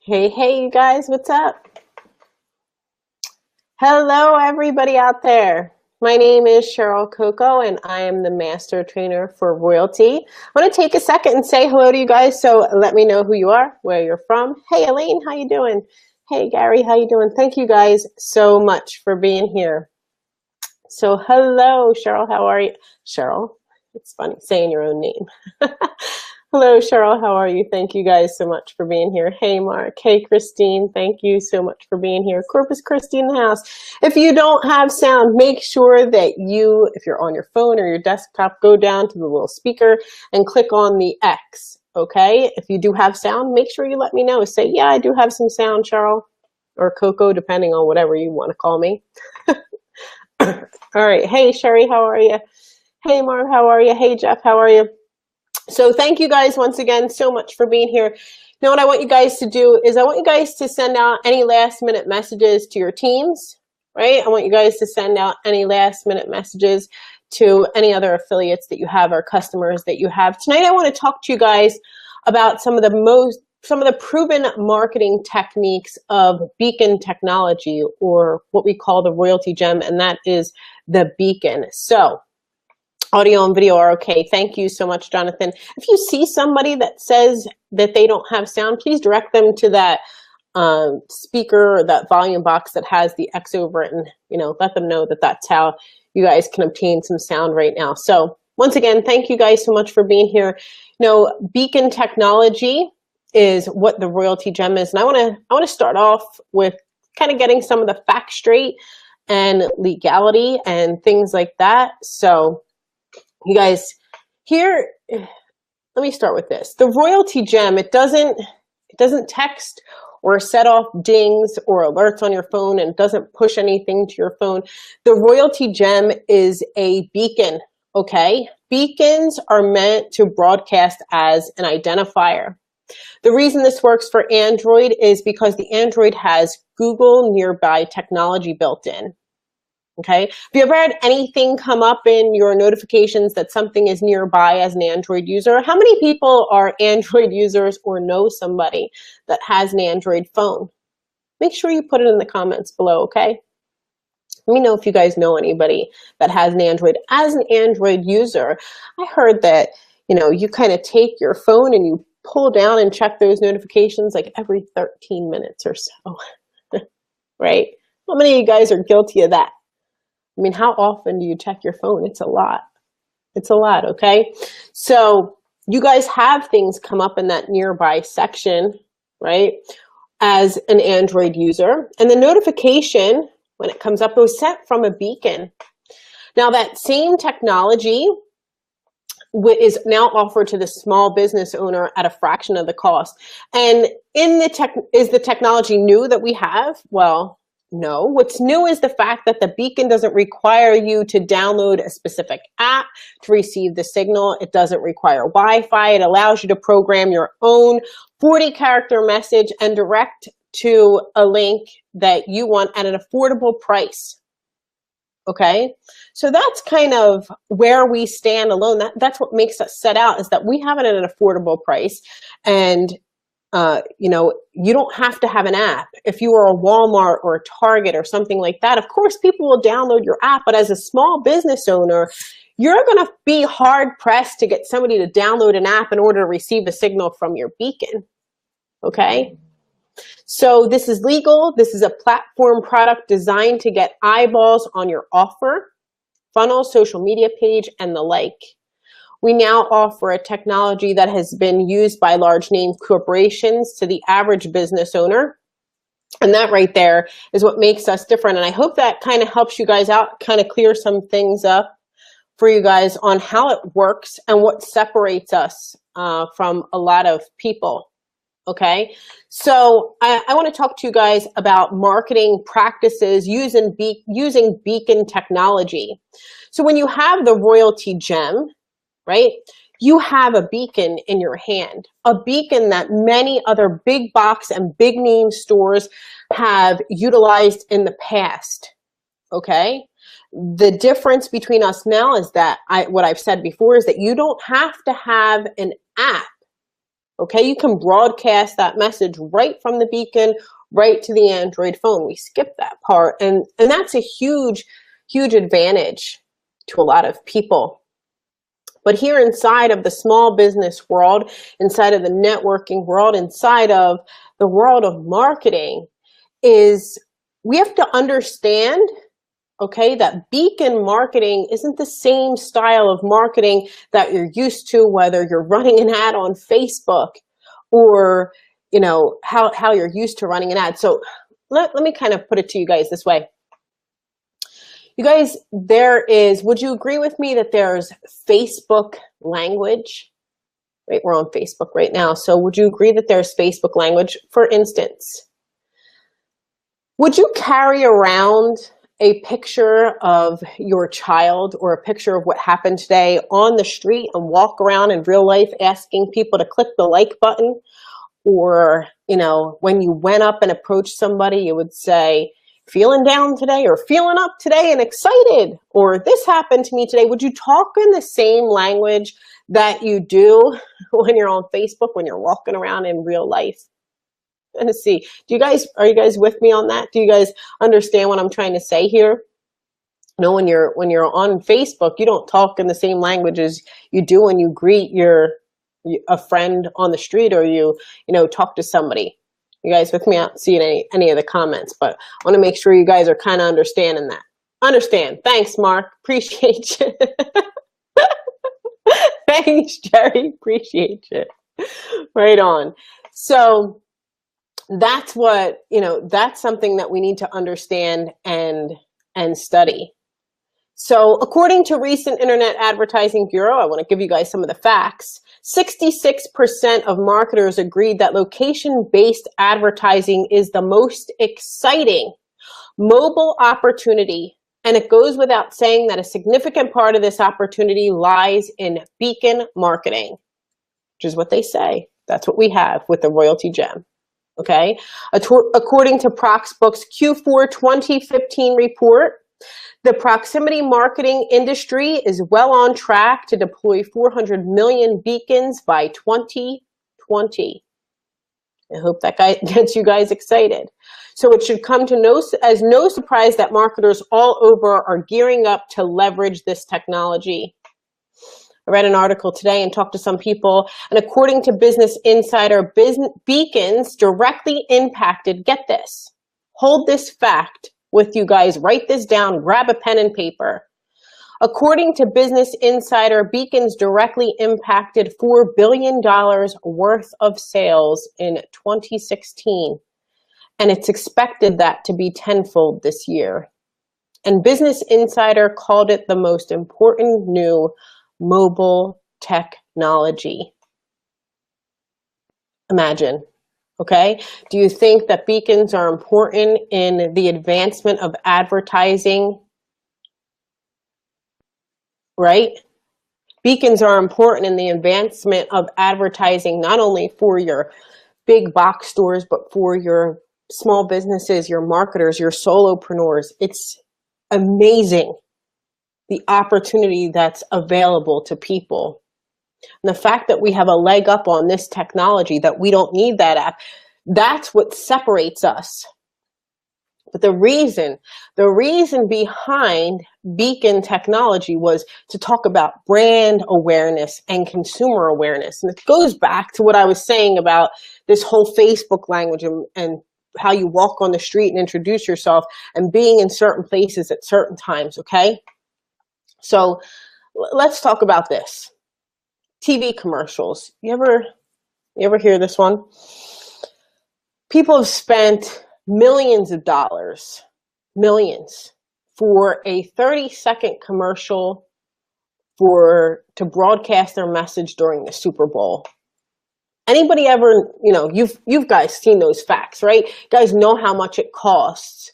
Hey, hey, you guys, what's up? Hello, everybody out there. My name is Cheryl Coco, and I am the Master Trainer for Royalty. I want to take a second and say hello to you guys, so let me know who you are, where you're from. Hey, Elaine, how you doing? Hey, Gary, how you doing? Thank you guys so much for being here. So, hello, Cheryl, how are you? Cheryl, it's funny saying your own name. Hello, Cheryl. How are you? Thank you guys so much for being here. Hey, Mark. Hey, Christine. Thank you so much for being here. Corpus Christi in the house. If you don't have sound, make sure that you, if you're on your phone or your desktop, go down to the little speaker and click on the X, okay? If you do have sound, make sure you let me know. Say, yeah, I do have some sound, Cheryl, or Coco, depending on whatever you want to call me. All right. Hey, Sherry, how are you? Hey, Mark, how are you? Hey, Jeff, how are you? So thank you guys once again so much for being here. Now what I want you guys to do is I want you guys to send out any last minute messages to your teams, right? I want you guys to send out any last minute messages to any other affiliates that you have or customers that you have. Tonight I want to talk to you guys about some of the proven marketing techniques of beacon technology, or what we call the Royaltie Gem, and that is the beacon. So audio and video are okay. Thank you so much, Jonathan. If you see somebody that says that they don't have sound, please direct them to that speaker or that volume box that has the X over it, and let them know that that's how you guys can obtain some sound right now. So once again, thank you guys so much for being here. Beacon technology is what the Royaltie Gem is, and I want to start off with kind of getting some of the facts straight and legality and things like that. So you guys, here, let me start with this. The Royaltie Gem, it doesn't text or set off dings or alerts on your phone, and doesn't push anything to your phone. The Royaltie Gem is a beacon, okay? Beacons are meant to broadcast as an identifier. The reason this works for Android is because the Android has Google Nearby technology built in. Okay, have you ever had anything come up in your notifications that something is nearby as an Android user? How many people are Android users or know somebody that has an Android phone? Make sure you put it in the comments below, okay? Let me know if you guys know anybody that has an Android. As an Android user, I heard that, you kind of take your phone and you pull down and check those notifications like every 13 minutes or so, right? How many of you guys are guilty of that? I mean, how often do you check your phone? It's a lot. It's a lot, okay? So you guys have things come up in that nearby section, right, as an Android user. And the notification, when it comes up, it was sent from a beacon. Now, that same technology is now offered to the small business owner at a fraction of the cost. And is the technology new that we have? Well, no. What's new is the fact that the beacon doesn't require you to download a specific app to receive the signal. It doesn't require Wi-Fi. It allows you to program your own 40-character message and direct to a link that you want at an affordable price. Okay, so that's kind of where we stand alone. That's what makes us set out, is that we have it at an affordable price. And you don't have to have an app. If you are a Walmart or a Target or something like that, of course, people will download your app. But as a small business owner, you're going to be hard pressed to get somebody to download an app in order to receive a signal from your beacon. Okay. So this is legal. This is a platform product designed to get eyeballs on your offer, funnel, social media page, and the like. We now offer a technology that has been used by large name corporations to the average business owner. And that right there is what makes us different. And I hope that kind of helps you guys out, kind of clear some things up for you guys on how it works and what separates us from a lot of people. Okay, so I want to talk to you guys about marketing practices using beacon technology. So when you have the Royaltie Gem, right, you have a beacon in your hand, a beacon that many other big box and big name stores have utilized in the past, okay? The difference between us now is that what I've said before is that you don't have to have an app Okay, you can broadcast that message right from the beacon, right to the Android phone. We skip that part, and that's a huge, huge advantage to a lot of people. But here inside of the small business world, inside of the networking world, inside of the world of marketing, is we have to understand, okay, that beacon marketing isn't the same style of marketing that you're used to, whether you're running an ad on Facebook or, you know, how you're used to running an ad. So let me kind of put it to you guys this way. You guys, would you agree with me that there's Facebook language? Right, we're on Facebook right now. So would you agree that there's Facebook language? For instance, would you carry around a picture of your child or a picture of what happened today on the street and walk around in real life asking people to click the like button? Or, you know, when you went up and approached somebody, you would say, feeling down today, or feeling up today and excited, or this happened to me today. Would you talk in the same language that you do when you're on Facebook, when you're walking around in real life? Let's see. Are you guys with me on that? Do you guys understand what I'm trying to say here? You know, when you're on Facebook, you don't talk in the same language as you do when you greet a friend on the street, or you know, talk to somebody. You guys with me? I don't see any of the comments, but I want to make sure you guys are kind of understanding that. Understand. Thanks, Mark. Appreciate you. Thanks, Jerry. Appreciate you. Right on. So that's what, you know, that's something that we need to understand and study. So according to recent Internet Advertising Bureau, I want to give you guys some of the facts. 66% of marketers agreed that location-based advertising is the most exciting mobile opportunity. And it goes without saying that a significant part of this opportunity lies in beacon marketing, which is what they say. That's what we have with the Royaltie Gem. Okay. According to Proxbook's Q4 2015 report, the proximity marketing industry is well on track to deploy 400 million beacons by 2020. I hope that gets you guys excited. So it should come to as no surprise that marketers all over are gearing up to leverage this technology. I read an article today and talked to some people, and according to Business Insider, beacons directly impacted, get this, hold this fact with you guys, write this down, grab a pen and paper. According to Business Insider, beacons directly impacted $4 billion worth of sales in 2016, and it's expected that to be tenfold this year. And Business Insider called it the most important new mobile technology. Imagine. Okay, do you think that beacons are important in the advancement of advertising? Right? Beacons are important in the advancement of advertising, not only for your big box stores, but for your small businesses, your marketers, your solopreneurs. It's amazing the opportunity that's available to people. And the fact that we have a leg up on this technology, that we don't need that app, that's what separates us. But the reason behind beacon technology was to talk about brand awareness and consumer awareness. And it goes back to what I was saying about this whole Facebook language and how you walk on the street and introduce yourself and being in certain places at certain times, okay? So let's talk about this. TV commercials. You ever hear this one? People have spent millions of dollars, millions, for a 30-second commercial to broadcast their message during the Super Bowl. Anybody ever, you know, you've guys seen those facts, right? You guys know how much it costs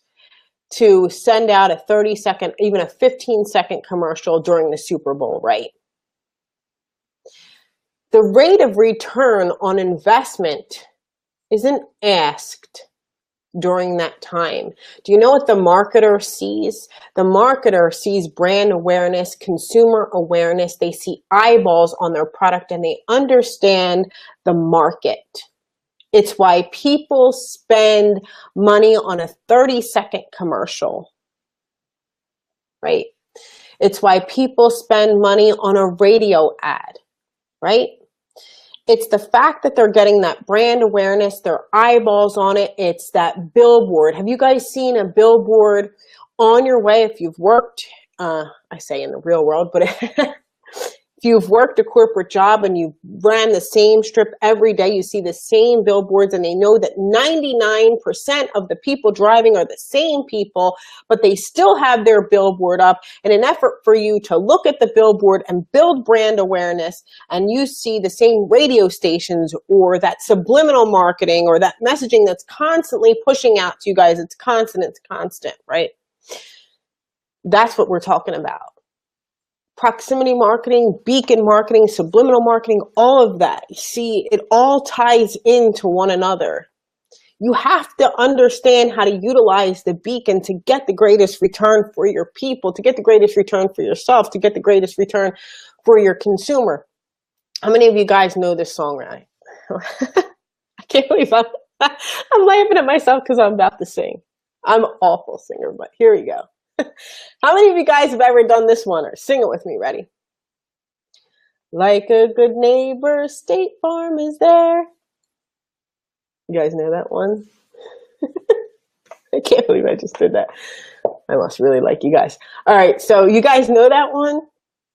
to send out a 30-second, even a 15-second commercial during the Super Bowl, right? The rate of return on investment isn't asked during that time. Do you know what the marketer sees? The marketer sees brand awareness, consumer awareness. They see eyeballs on their product and they understand the market. It's why people spend money on a 30-second commercial, right? It's why people spend money on a radio ad, right? It's the fact that they're getting that brand awareness, their eyeballs on it. It's that billboard. Have you guys seen a billboard on your way if you've worked, I say in the real world, but if you've worked a corporate job and you ran the same strip every day, you see the same billboards and they know that 99% of the people driving are the same people, but they still have their billboard up in an effort for you to look at the billboard and build brand awareness. And you see the same radio stations or that subliminal marketing or that messaging that's constantly pushing out to you guys. It's constant, right? That's what we're talking about. Proximity marketing, beacon marketing, subliminal marketing, all of that. You see, it all ties into one another. You have to understand how to utilize the beacon to get the greatest return for your people, to get the greatest return for yourself, to get the greatest return for your consumer. How many of you guys know this song, right? I can't believe I'm laughing at myself because I'm about to sing. I'm an awful singer, but here we go. How many of you guys have ever done this one? Or sing it with me. Ready? Like a good neighbor, State Farm is there. You guys know that one? I can't believe I just did that. I must really like you guys. All right, so you guys know that one?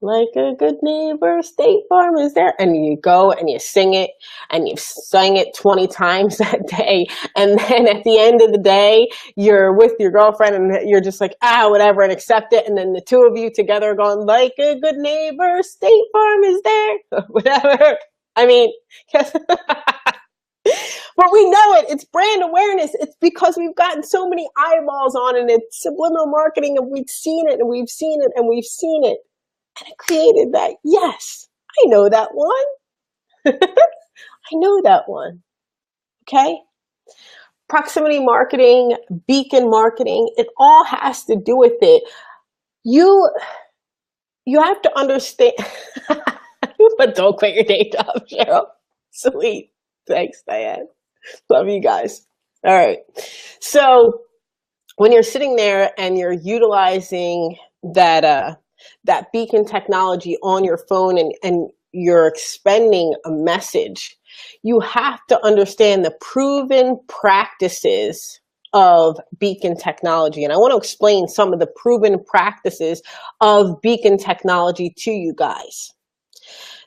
Like a good neighbor, State Farm is there. And you go and you sing it and you've sang it 20 times that day. And then at the end of the day, you're with your girlfriend and you're just like, whatever, and accept it. And then the two of you together are going, like a good neighbor, State Farm is there. Whatever. I mean, but we know it. It's brand awareness. It's because we've gotten so many eyeballs on it. It's subliminal marketing and we've seen it and we've seen it and we've seen it. And it created that. Yes, I know that one. I know that one. Okay? Proximity marketing, beacon marketing, it all has to do with it. You have to understand. But don't quit your day job, Cheryl. Sweet. Thanks, Diane. Love you guys. All right. So when you're sitting there and you're utilizing that beacon technology on your phone and you're expending a message, you have to understand the proven practices of beacon technology. And I want to explain some of the proven practices of beacon technology to you guys.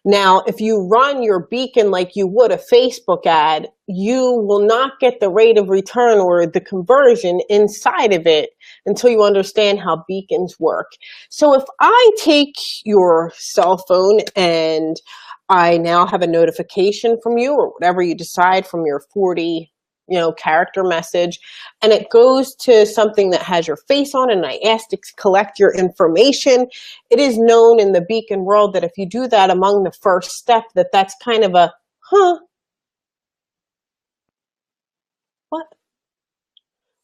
Now, if you run your beacon like you would a Facebook ad, you will not get the rate of return or the conversion inside of it until you understand how beacons work. So if I take your cell phone and I now have a notification from you or whatever you decide from your 40 character message, and it goes to something that has your face on it, and I ask to collect your information, it is known in the beacon world that if you do that among the first step, that's kind of a, what?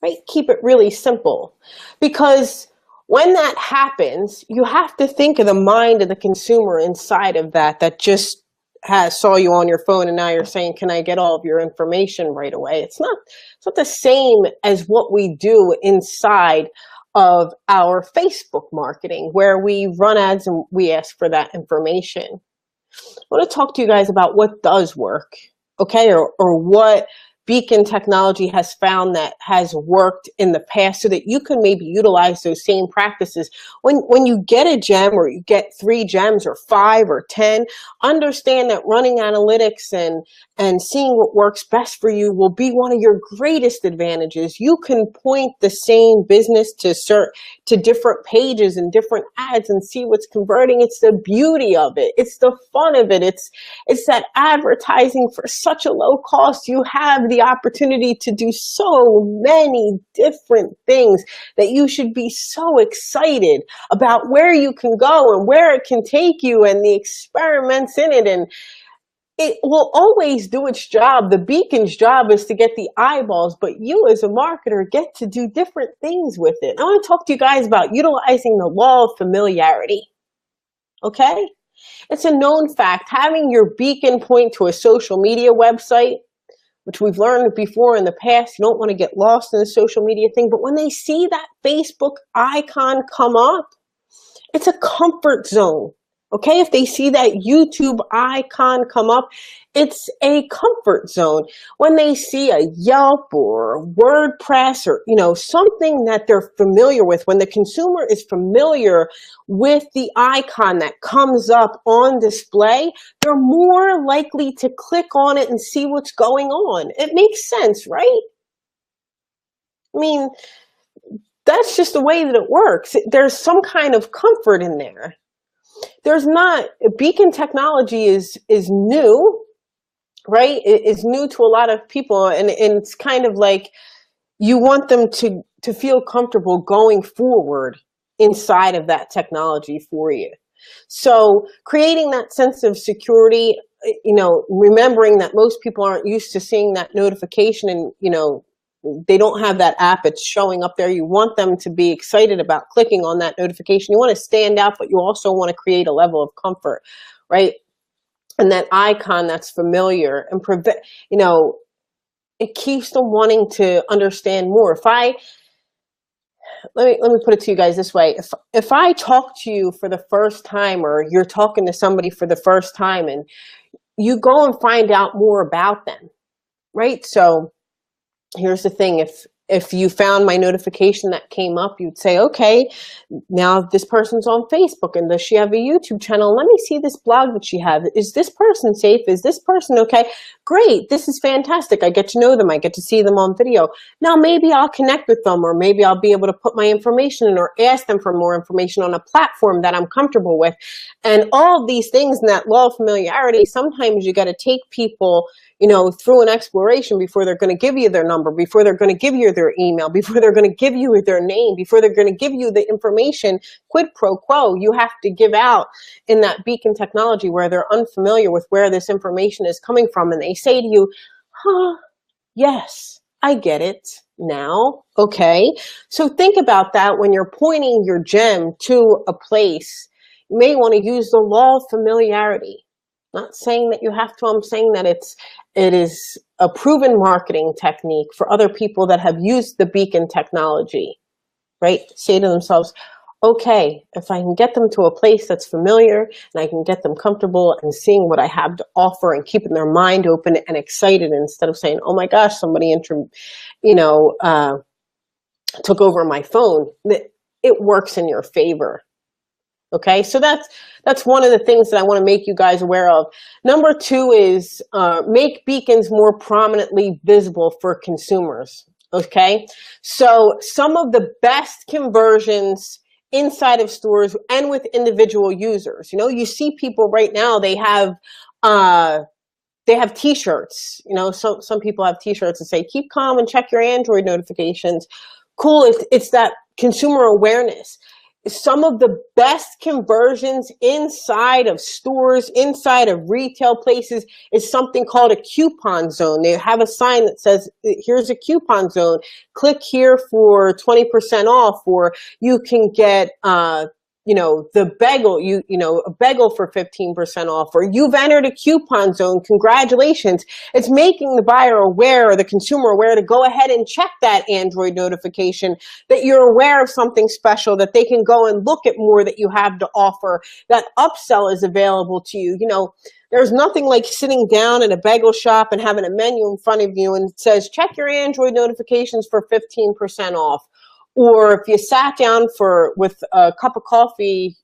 Right? Keep it really simple. Because when that happens, you have to think of the mind of the consumer inside of that just saw you on your phone and now you're saying, can I get all of your information right away? It's not the same as what we do inside of our Facebook marketing, where we run ads and we ask for that information. I want to talk to you guys about what does work, okay, or what beacon technology has found that has worked in the past so that you can maybe utilize those same practices. When you get a gem or you get 3 gems or 5 or 10, understand that running analytics and seeing what works best for you will be one of your greatest advantages. You can point the same business to different pages and different ads and see what's converting. It's the beauty of it. It's the fun of it. It's that advertising for such a low cost. You have the opportunity to do so many different things that you should be so excited about where you can go and where it can take you and the experiments in it. And it will always do its job. The beacon's job is to get the eyeballs, but you as a marketer get to do different things with it. I want to talk to you guys about utilizing the law of familiarity. Okay? It's a known fact. Having your beacon point to a social media website, which we've learned before in the past, you don't want to get lost in the social media thing, but when they see that Facebook icon come up, it's a comfort zone. Okay, if they see that YouTube icon come up, it's a comfort zone. When they see a Yelp or WordPress or, something that they're familiar with, when the consumer is familiar with the icon that comes up on display, they're more likely to click on it and see what's going on. It makes sense, right? I mean, that's just the way that it works. There's some kind of comfort in there. There's not, beacon technology is new, right? It is new to a lot of people, and it's kind of like you want them to feel comfortable going forward inside of that technology for you. So creating that sense of security, remembering that most people aren't used to seeing that notification and, they don't have that app, it's showing up there. You want them to be excited about clicking on that notification. You want to stand out, but you also want to create a level of comfort, right? And that icon that's familiar and it keeps them wanting to understand more. Let me put it to you guys this way. If I talk to you for the first time, or you're talking to somebody for the first time, and you go and find out more about them, right? So here's the thing, if you found my notification that came up, you'd say, okay, now this person's on Facebook, and does she have a YouTube channel? Let me see this blog that she has. Is this person safe? Is this person okay? Great, this is fantastic. I get to know them. I get to see them on video. Now maybe I'll connect with them, or maybe I'll be able to put my information in or ask them for more information on a platform that I'm comfortable with. And all of these things in that law of familiarity, sometimes you got to take people through an exploration before they're going to give you their number, before they're going to give you their email, before they're going to give you their name, before they're going to give you the information, quid pro quo, you have to give out in that beacon technology where they're unfamiliar with where this information is coming from. And they say to you, yes, I get it now. Okay. So think about that when you're pointing your gem to a place. You may want to use the law of familiarity. Not saying that you have to, I'm saying that it is a proven marketing technique for other people that have used the beacon technology, right? Say to themselves, okay, if I can get them to a place that's familiar and I can get them comfortable and seeing what I have to offer and keeping their mind open and excited, instead of saying, oh my gosh, somebody took over my phone, it works in your favor. Okay, so that's one of the things that I want to make you guys aware of. Number two is make beacons more prominently visible for consumers. Okay, so some of the best conversions inside of stores and with individual users. You see people right now, they have t-shirts. Some people have t-shirts that say, keep calm and check your Android notifications. Cool, it's that consumer awareness. Some of the best conversions inside of stores, inside of retail places, is something called a coupon zone. They have a sign that says, here's a coupon zone. Click here for 20% off, or you can get, the bagel, a bagel for 15% off, or you've entered a coupon zone. Congratulations. It's making the buyer aware, or the consumer aware, to go ahead and check that Android notification, that you're aware of something special, that they can go and look at more that you have to offer, that upsell is available to you. There's nothing like sitting down at a bagel shop and having a menu in front of you and it says, check your Android notifications for 15% off. Or if you sat down with a cup of coffee,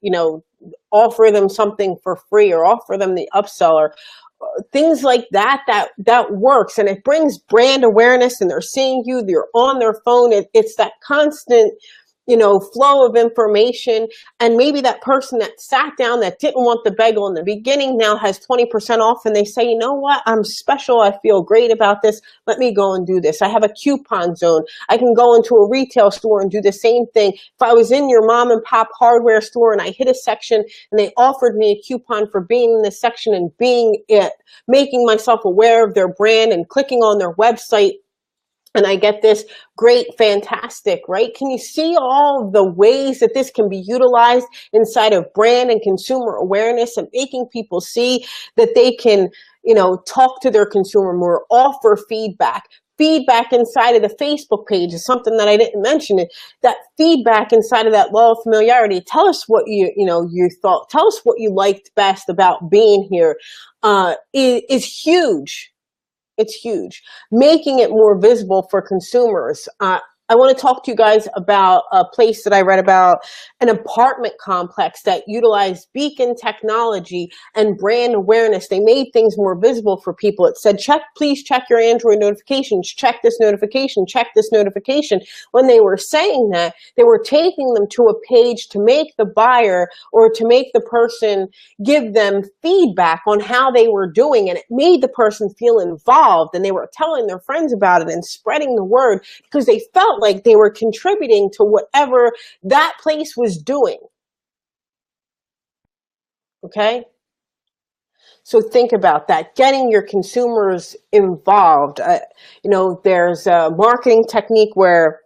offer them something for free, or offer them the upseller. Things like that works, and it brings brand awareness, and they're seeing you, they're on their phone. It's that constant flow of information. And maybe that person that sat down that didn't want the bagel in the beginning now has 20% off, and they say, you know what, I'm special. I feel great about this. Let me go and do this. I have a coupon zone. I can go into a retail store and do the same thing. If I was in your mom and pop hardware store and I hit a section and they offered me a coupon for being in this section and making myself aware of their brand and clicking on their website, and I get this, great, fantastic, right? Can you see all the ways that this can be utilized inside of brand and consumer awareness, and making people see that they can, talk to their consumer more, offer feedback. Feedback inside of the Facebook page is something that I didn't mention. That feedback inside of that law of familiarity. Tell us what you thought. Tell us what you liked best about being here. Is huge. It's huge. Making it more visible for consumers. I want to talk to you guys about a place that I read about, an apartment complex that utilized beacon technology and brand awareness. They made things more visible for people. It said, please check your Android notifications, check this notification, check this notification. When they were saying that, they were taking them to a page to make the buyer or to make the person give them feedback on how they were doing. And it made the person feel involved, and they were telling their friends about it and spreading the word because they felt like they were contributing to whatever that place was doing. Okay? So think about that, getting your consumers involved. There's a marketing technique where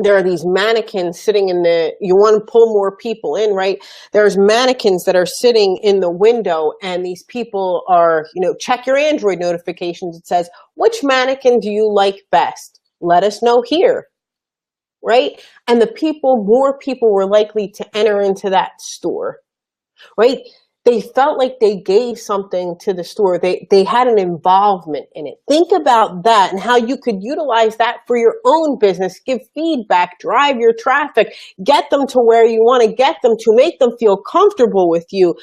there are these mannequins sitting you want to pull more people in, right? There's mannequins that are sitting in the window, and these people are, check your Android notifications. It says, which mannequin do you like best? Let us know here, right? And more people were likely to enter into that store, right? They felt like they gave something to the store. They had an involvement in it. Think about that and how you could utilize that for your own business. Give feedback, drive your traffic, get them to where you want to get them to, make them feel comfortable with you.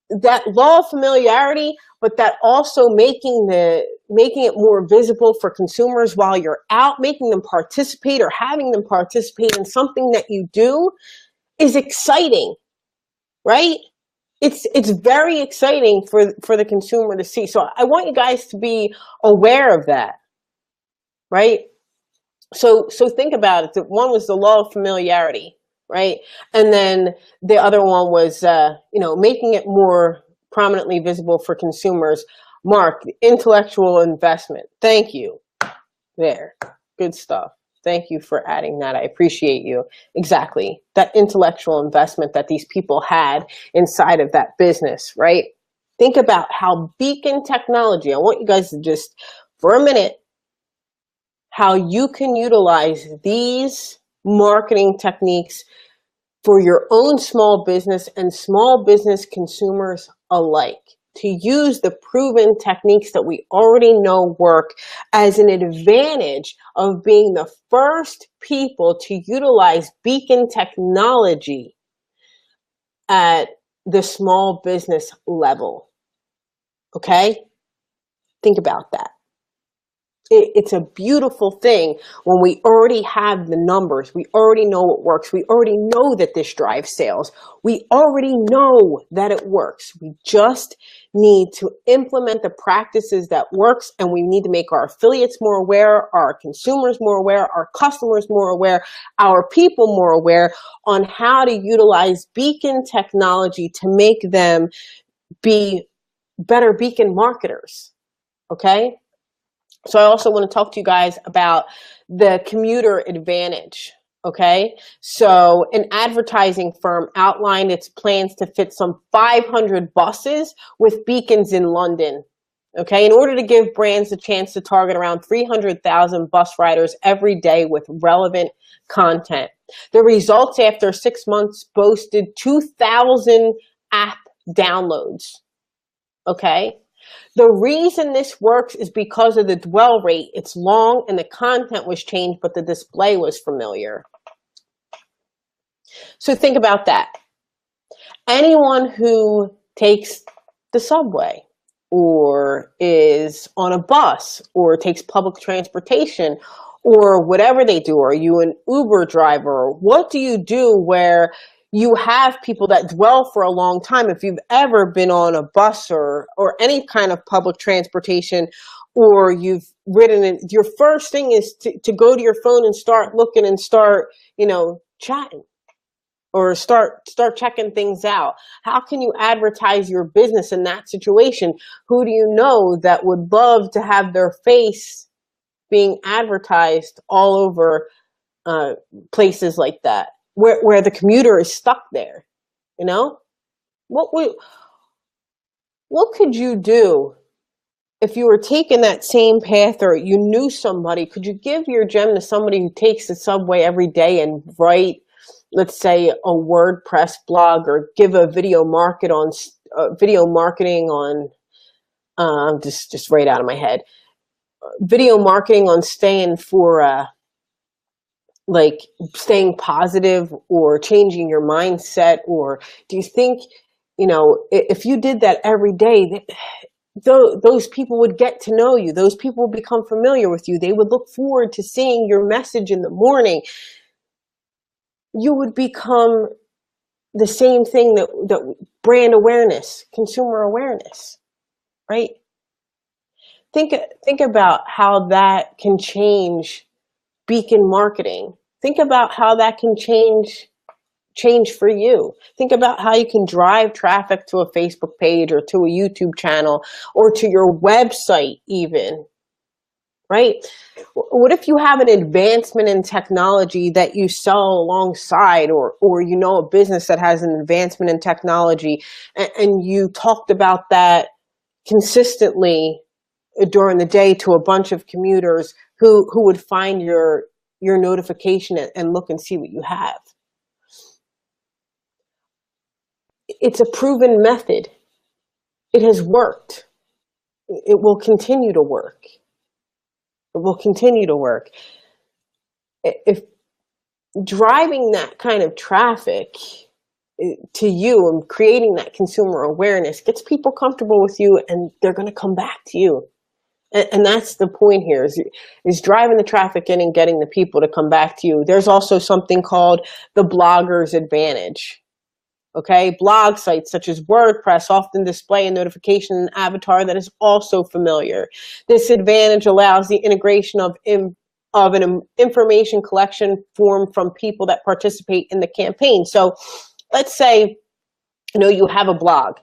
That law of familiarity, but that also making it more visible for consumers while you're out, making them participate or having them participate in something that you do is exciting, right? It's very exciting for the consumer to see. So I want you guys to be aware of that, right? So think about it. One was the law of familiarity, right? And then the other one was, making it more prominently visible for consumers. Mark, intellectual investment. Thank you. There. Good stuff. Thank you for adding that. I appreciate you. Exactly. That intellectual investment that these people had inside of that business, right? Think about how beacon technology, I want you guys to just, for a minute, how you can utilize these marketing techniques for your own small business and small business consumers alike, to use the proven techniques that we already know work as an advantage of being the first people to utilize beacon technology at the small business level. Okay? Think about that. It's a beautiful thing when we already have the numbers. We already know what works. We already know that this drives sales. We already know that it works. We just need to implement the practices that works, and we need to make our affiliates more aware, our consumers more aware, our customers more aware, our people more aware on how to utilize beacon technology to make them be better beacon marketers. Okay? So I also want to talk to you guys about the commuter advantage, okay? So an advertising firm outlined its plans to fit some 500 buses with beacons in London, okay? In order to give brands a chance to target around 300,000 bus riders every day with relevant content. The results after 6 months boasted 2,000 app downloads, okay? The reason this works is because of the dwell rate. It's long and the content was changed, but the display was familiar. So think about that. Anyone who takes the subway or is on a bus or takes public transportation or whatever they do? Are you an Uber driver? What do you do where you have people that dwell for a long time? If you've ever been on a bus or any kind of public transportation, or you've ridden it, your first thing is to go to your phone and start looking and start, chatting, or start checking things out. How can you advertise your business in that situation? Who do you know that would love to have their face being advertised all over places like that, where the commuter is stuck there? What could you do if you were taking that same path, or you knew somebody? Could you give your gem to somebody who takes the subway every day and write, let's say, a WordPress blog, or give a video marketing on just right out of my head, video marketing on staying positive, or changing your mindset? Or do you think, if you did that every day, those people would get to know you, those people would become familiar with you, they would look forward to seeing your message in the morning? You would become the same thing that brand awareness, consumer awareness, right? Think about how that can change beacon marketing. Think about how that can change for you. Think about how you can drive traffic to a Facebook page, or to a YouTube channel, or to your website even, right? What if you have an advancement in technology that you sell alongside, or a business that has an advancement in technology, and you talked about that consistently during the day to a bunch of commuters who would find your notification and look and see what you have? It's a proven method. It has worked. It will continue to work. It will continue to work. If driving that kind of traffic to you and creating that consumer awareness gets people comfortable with you, and they're going to come back to you. And that's the point here, is driving the traffic in and getting the people to come back to you. There's also something called the blogger's advantage. Okay, blog sites such as WordPress often display a notification avatar that is also familiar. This advantage allows the integration of an information collection form from people that participate in the campaign. So let's say, you have a blog.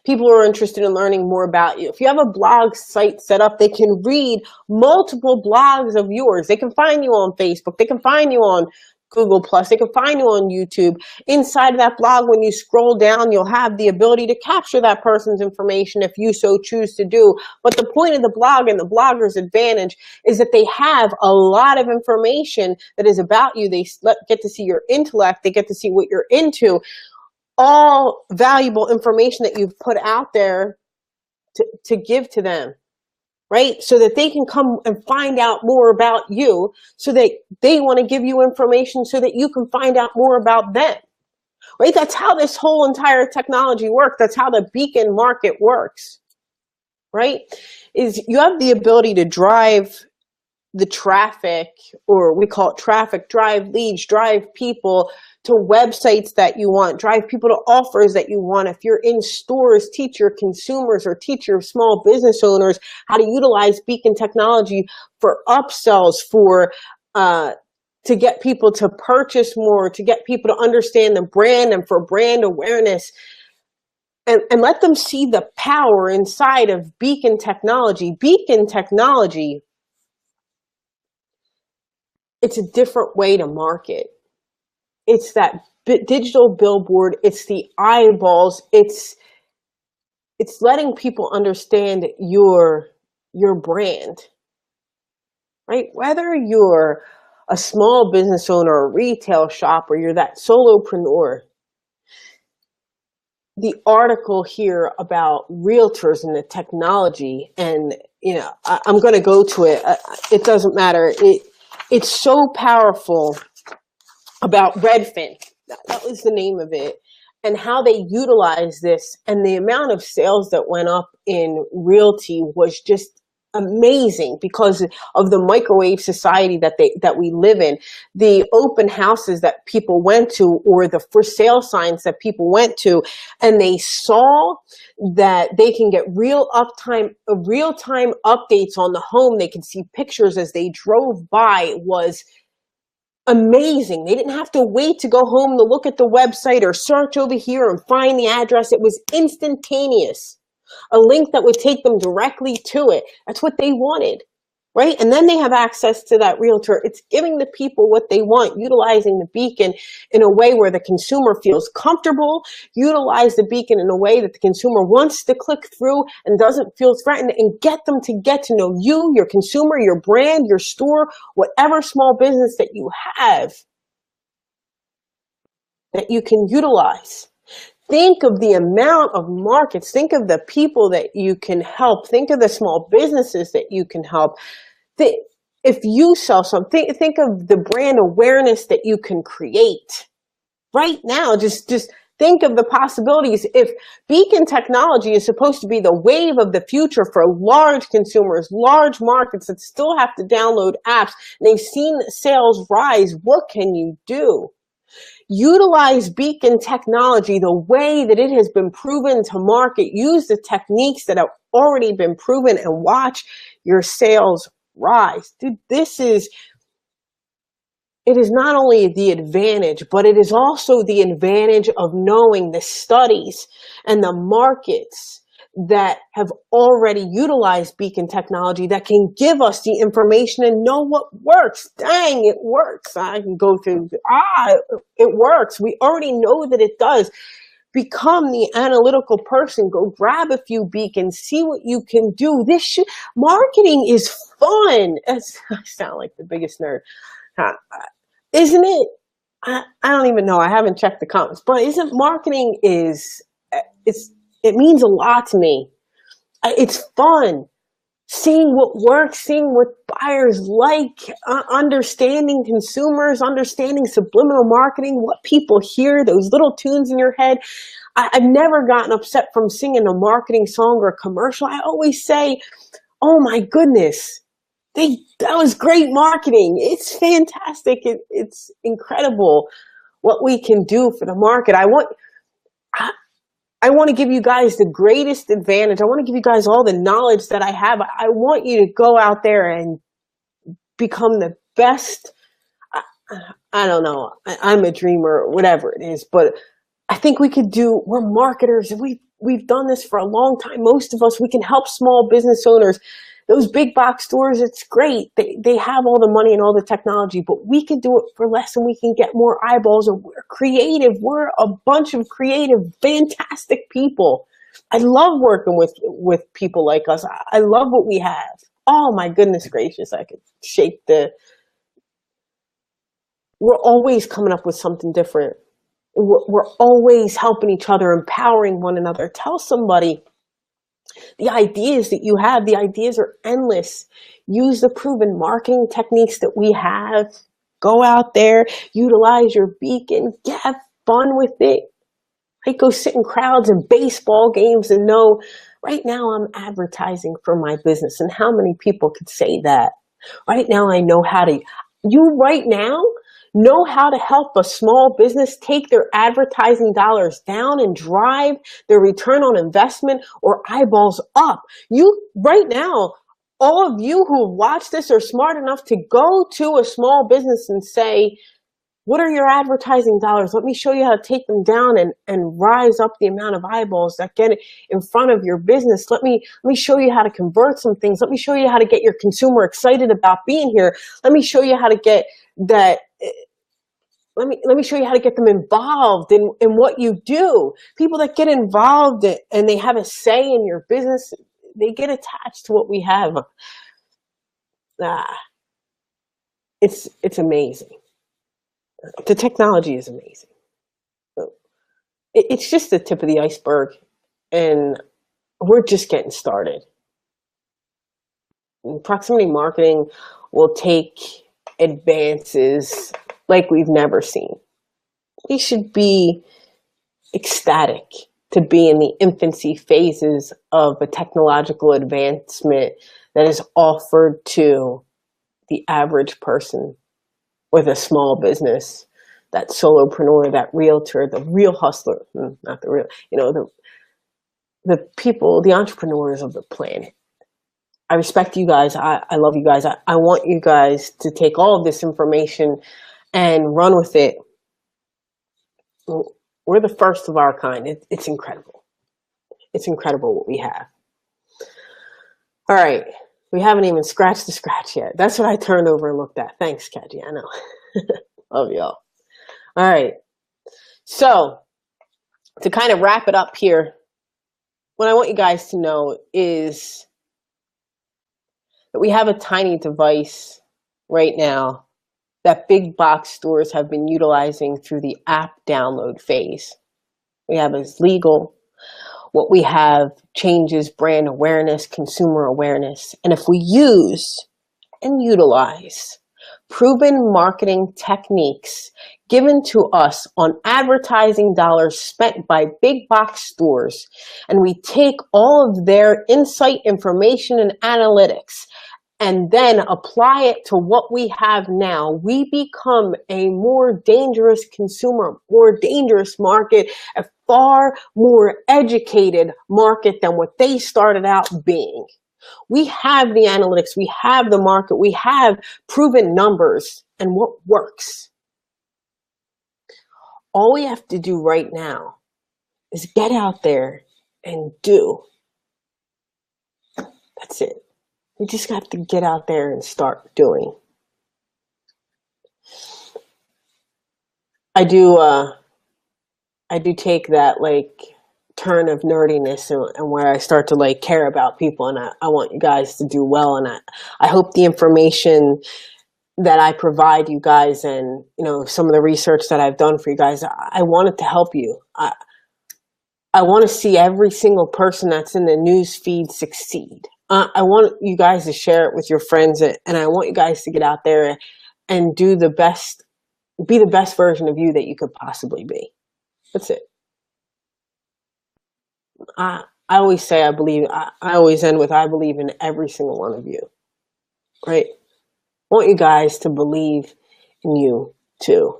People are interested in learning more about you. If you have a blog site set up, they can read multiple blogs of yours. They can find you on Facebook. They can find you on Google+. They can find you on YouTube. Inside of that blog, when you scroll down, you'll have the ability to capture that person's information if you so choose to do. But the point of the blog and the blogger's advantage is that they have a lot of information that is about you. They get to see your intellect. They get to see what you're into. All valuable information that you've put out there to give to them, right? So that they can come and find out more about you, so that they want to give you information so that you can find out more about them, right? That's how this whole entire technology works. That's how the beacon market works, right? Is you have the ability to drive the traffic, or we call it traffic, drive leads, drive people to websites that you want, drive people to offers that you want. If you're in stores, teach your consumers or teach your small business owners how to utilize beacon technology for upsells, to get people to purchase more, to get people to understand the brand and for brand awareness. And let them see the power inside of beacon technology. Beacon technology, it's a different way to market. It's that digital billboard. It's the eyeballs. It's letting people understand your brand, right? Whether you're a small business owner, a retail shop, or you're that solopreneur. The article here about realtors and the technology, and I'm going to go to it. It doesn't matter. It's so powerful about Redfin. That was the name of it, and how they utilize this, and the amount of sales that went up in realty was just amazing because of the microwave society that we live in. The open houses that people went to, or the for sale signs that people went to, and they saw that they can get real-time updates on the home. They can see pictures as they drove by. It was amazing. They didn't have to wait to go home to look at the website or search over here and find the address. It was instantaneous. A link that would take them directly to it. That's what they wanted, right? And then they have access to that realtor. It's giving the people what they want, utilizing the beacon in a way where the consumer feels comfortable, utilize the beacon in a way that the consumer wants to click through and doesn't feel threatened, and get them to get to know you, your consumer, your brand, your store, whatever small business that you have that you can utilize. Think of the amount of markets. Think of the people that you can help. Think of the small businesses that you can help. If you sell something, think of the brand awareness that you can create right now. Just think of the possibilities. If beacon technology is supposed to be the wave of the future for large consumers, large markets that still have to download apps, and they've seen sales rise, what can you do? Utilize beacon technology the way that it has been proven to market. Use the techniques that have already been proven and watch your sales rise. Dude, it is not only the advantage, but it is also the advantage of knowing the studies and the markets that have already utilized beacon technology that can give us the information and know what works. Dang, it works. I can go through, it works. We already know that it does. Become the analytical person. Go grab a few beacons, see what you can do. Marketing is fun. I sound like the biggest nerd. Isn't it? I don't even know. I haven't checked the comments, but isn't marketing it means a lot to me. It's fun. Seeing what works, seeing what buyers like, understanding consumers, understanding subliminal marketing, what people hear, those little tunes in your head. I've never gotten upset from singing a marketing song or a commercial. I always say, oh my goodness, that was great marketing. It's fantastic. It's incredible what we can do for the market. I want to give you guys the greatest advantage. I want to give you guys all the knowledge that I have. I want you to go out there and become the best. I don't know. I'm a dreamer, whatever it is, but I think we're marketers, and we've done this for a long time. Most of us, we can help small business owners. Those big box stores, it's great. They have all the money and all the technology, but we can do it for less, and we can get more eyeballs, and we're creative. We're a bunch of creative, fantastic people. I love working with people like us. I love what we have. Oh my goodness gracious, I could shake we're always coming up with something different. We're always helping each other, empowering one another. Tell somebody the ideas that you have. The ideas are endless. Use the proven marketing techniques that we have. Go out there, utilize your beacon, have fun with it. Like, go sit in crowds and baseball games and know, right now I'm advertising for my business. And how many people could say that? Right now I know how to, right now know how to help a small business take their advertising dollars down and drive their return on investment or eyeballs up. Right now, all of you who watch this are smart enough to go to a small business and say, what are your advertising dollars? Let me show you how to take them down and rise up the amount of eyeballs that get in front of your business. Let me show you how to convert some things. Let me show you how to get your consumer excited about being here. Let me show you how to get that. Let me show you how to get them involved in what you do. People that get involved and they have a say in your business, they get attached to what we have. It's amazing. The technology is amazing. It's just the tip of the iceberg, and we're just getting started. Proximity marketing will take advances like we've never seen. We should be ecstatic to be in the infancy phases of a technological advancement that is offered to the average person with a small business, that solopreneur, that realtor, the real hustler, not the real, the people, the entrepreneurs of the planet. I respect you guys. I love you guys. I want you guys to take all of this information and run with it. We're the first of our kind. It's incredible. It's incredible what we have. All right. We haven't even scratched the scratch yet. That's what I turned over and looked at. Thanks, Kaji. I know. Love y'all. All right. So to kind of wrap it up here, what I want you guys to know is that we have a tiny device right now that big box stores have been utilizing through the app download phase. We have is legal. What we have changes brand awareness, consumer awareness. And if we use and utilize proven marketing techniques given to us on advertising dollars spent by big box stores, and we take all of their insight, information, and analytics and then apply it to what we have now, we become a more dangerous consumer, more dangerous market, a far more educated market than what they started out being. We have the analytics, we have the market, we have proven numbers and what works. All we have to do right now is get out there and do. That's it. We just have to get out there and start doing. I do take that like turn of nerdiness and where I start to like care about people, and I want you guys to do well, and I hope the information that I provide you guys and some of the research that I've done for you guys, I want it to help you. I want to see every single person that's in the news feed succeed. I want you guys to share it with your friends, and I want you guys to get out there and do the best, be the best version of you that you could possibly be. That's it. I always say I believe, I always end with I believe in every single one of you, right? I want you guys to believe in you too,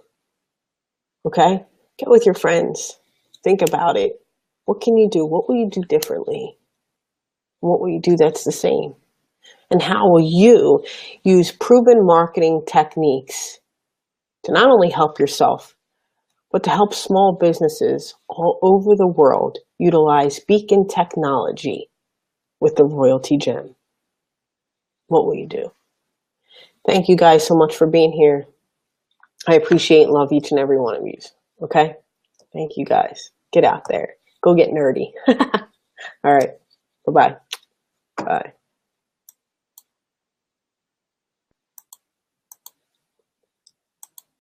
okay? Get with your friends. Think about it. What can you do? What will you do differently? What will you do that's the same? And how will you use proven marketing techniques to not only help yourself, but to help small businesses all over the world utilize beacon technology with the Royaltie Gem? What will you do? Thank you guys so much for being here. I appreciate and love each and every one of you. Okay? Thank you guys. Get out there. Go get nerdy. All right. Bye-bye.